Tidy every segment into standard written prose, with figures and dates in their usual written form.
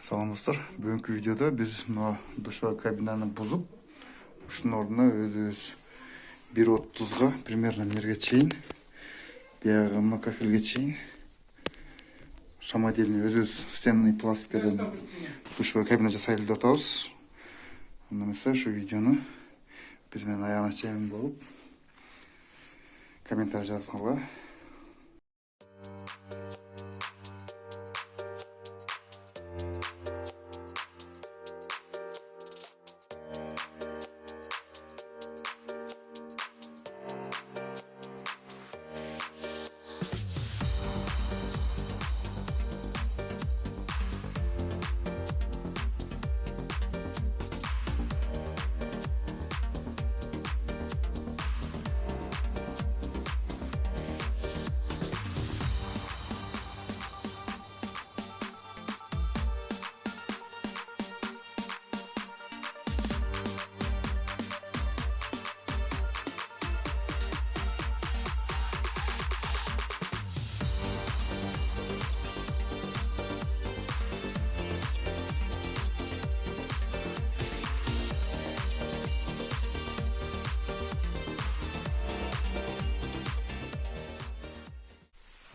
Салам достар, бүгінгі видеода біз мына душевой кабинаны бұзып, ушунун ордуна өзүбүз 1.30-га примерно мерге чейин, биягы мына кафелге чейин самодельный өзүбүз стенный пластиктерден душевой кабина жасайлы деп атабыз. Анда эмесе ушу видеону биз менен аягына чейин болуп комментарий жазгыла.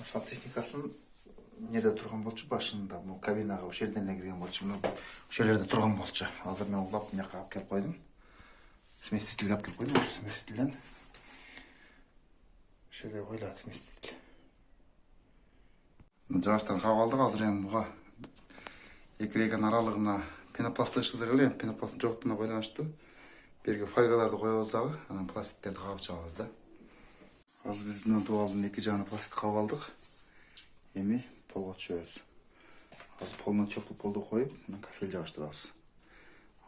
Ошол техникасын нерде турган болчу, башында бул кабинага ошол жерден эле кирген болчу. Ошол жерде турган болчу. Азыр мен улап мына жака алып келип койдум. Сместителге алып келип койдум. Ошол сместителден ошол жерге коюлат сместитель. Жагачтарын кагып алдык. Азыр эми буга эки рейканын аралыгына пенопласт ышкызып эле, пенопласттын жоктугуна байланыштуу берги фольгаларды коебуз дагы, анан пластиктерди кагып чыгабыз да. Азыр биз мына дуалдын эки жагына пластик кагып алдык. Эми полго түшөбүз. Азыр полуна теплый полду коюп, мына кафель жабыштырабыз.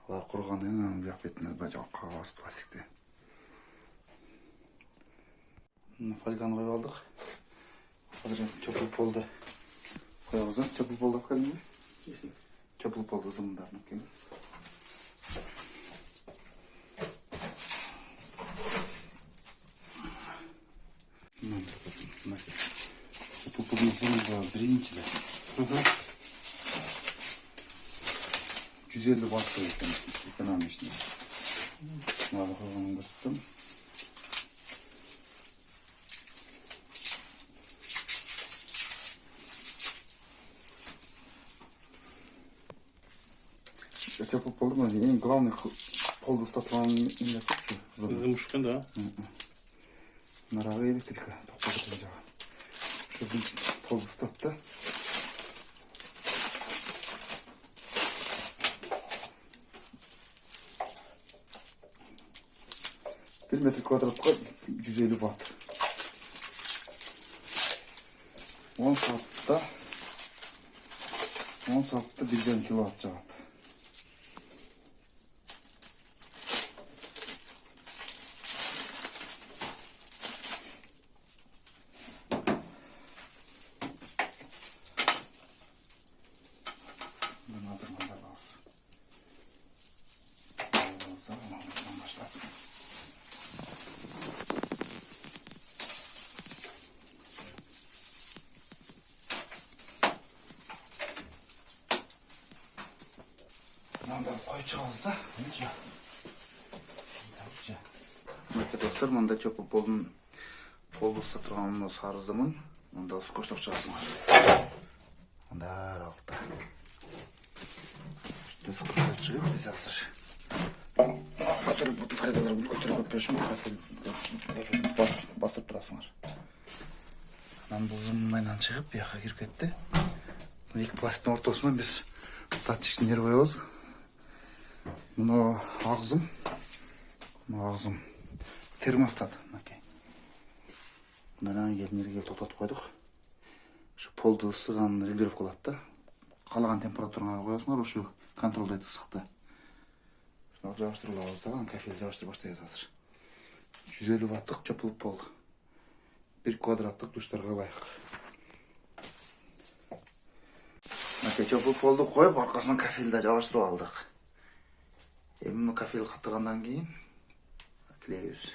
Алар кургандан кийин анын бияк бетине кагабыз пластикти. Мына фольганы коюп алдык. Азыр теплый полду коебуз да. Теплый полду алып келдиңби? Теплый полду зымдарын алып келдим. Биринчиде 150 ватт экен, экономичный. Мына койгонун көрсөттүм. Теплый полду эң главный полду устатылган эмне ушу. Замушкан, да? Нарагы электрика токотуп жага. Полду устатты. Bir metр квадратка 150 ватт. 10 саатта 1 киловатт жагат. Мындан коюп чыгабыз да. Мына достор, мында теплый полдун полдусу турган сарызымын. Мында коштоп чыгасыңар. Мында аралыкта. Біз коштоп чыгып, биз азыр көтөрүп фольгаларды көтөрүп беришим, басып турасыңар. Анан бул зымдан чыгып, бияка кирип кетти. Эки пластиктин ортосуна биз пластиктин нерв коебуз. Мына агзым термостат. Мына келмерге токтотуп койдук. Ушу полду ысыган регулировка кылат да. Каалаган температурага коесуңар, ушу контролдойт ысыкты. Ушуну жабыштырып алабыз да, кафелди жабыштырып баштайбыз азыр. 150 ваттык теплый пол. 1 квадраттык душтарга ылайык. Теплый полду коюп, аркасынан кафелди жабыштырып алдык. Эми кафель каттыгандан кийин клеюбуз.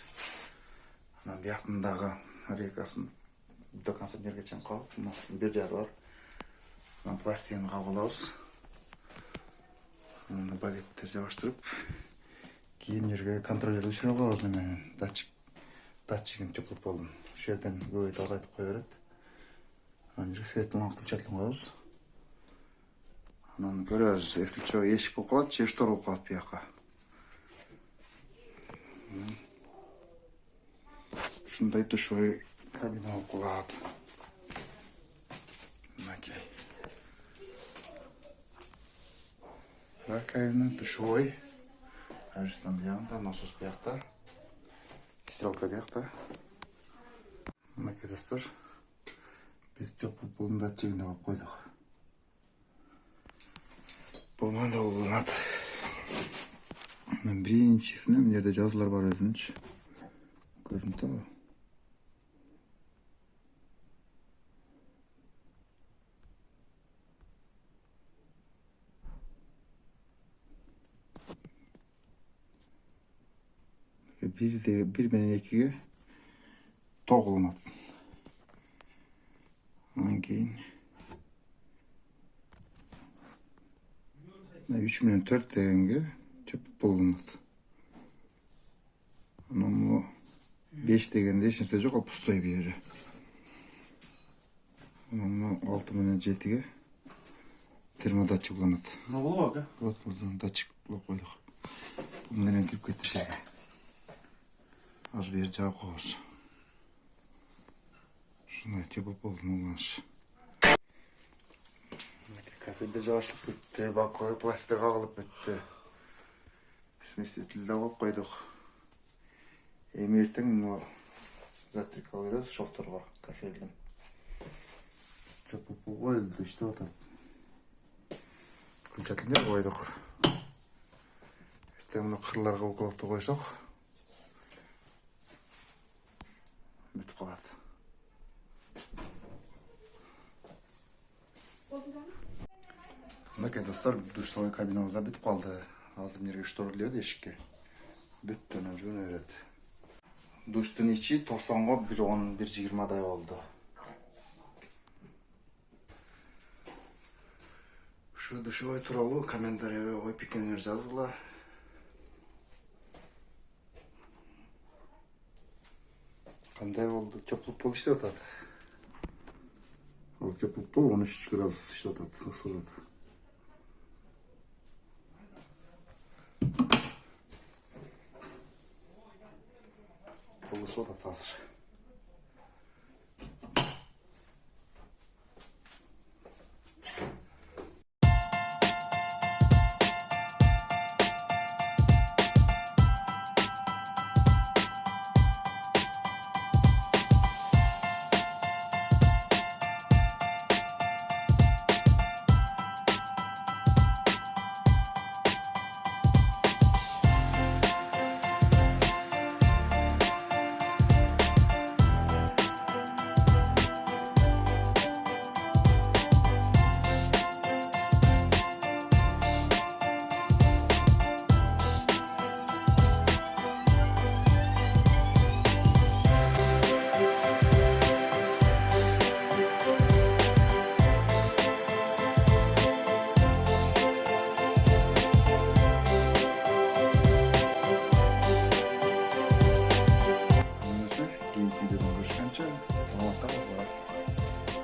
Анан бияктындагы рейкасын до конца жерге чейин кагып, бир жағы бар. Пластигин кагып алабыз. Bunu bagetleri yavaştırıp kiyimlerge kontrollerdi düşürüp alırdım hemen. Datçıgın tüplüp oldum. Şu yerden böyle dağıtıp koyarak. Ancak skeletini akıl çatılım kalırız. Ananı görüyoruz. Efilço eşik okulat, çeştor okulat bir yaka. Şunday duşoy kabina okulat. Okey. Rakovina, душевой. Там bir насос bir yakta. Стрелка bir yakta. Arkadaşlar, biz çok bulun datçığını da koyduk. Bulman da olunat. Birinchisinde bir yerde cihazlar var özünç. Görüntü o. Bir benen ekiге toğulunat. Ondan keyin 3 milyon 4 degenge çöp bulunat. Onun 5 degende hiç narsa yok, pustoy bir yeri. Onun 6 milyon 7'ge termodatçı bulunat. Ne oldu bak? Buradan datçı koyduk. Bundan kirip gitti şey. Az bir cevap koyuz. Şunu yapıp oldum ulanış. Kafede çalışıp bitti. Bak koyu plastik ağılıp bitti. Biz mislitilde koyduk. Emirtin bunu zaten kalırız şoftorga kafeyldim. Çöpüp koyuldu işte o da. Külçatılmaya koyduk. İşte bunu kırlarga okuluqta koysak. Bütüp kalat. Bakın dostlar, duşsal kabinamızda bitip kaldı. Ağzım yerine ştorluyordu eşikке. Bütten önce öğret. Duştun içi 90'ga 1.10, 1.20 day oldu. Şu duşu turalı komentarya oy pikeniler yazdılar. Qanday oldu? Köplük bol işte otat. O köplük bol 13 gradus işte otat. Isırdı. Bolusu otat hazır. Videodan görüşkence, selamat kalın.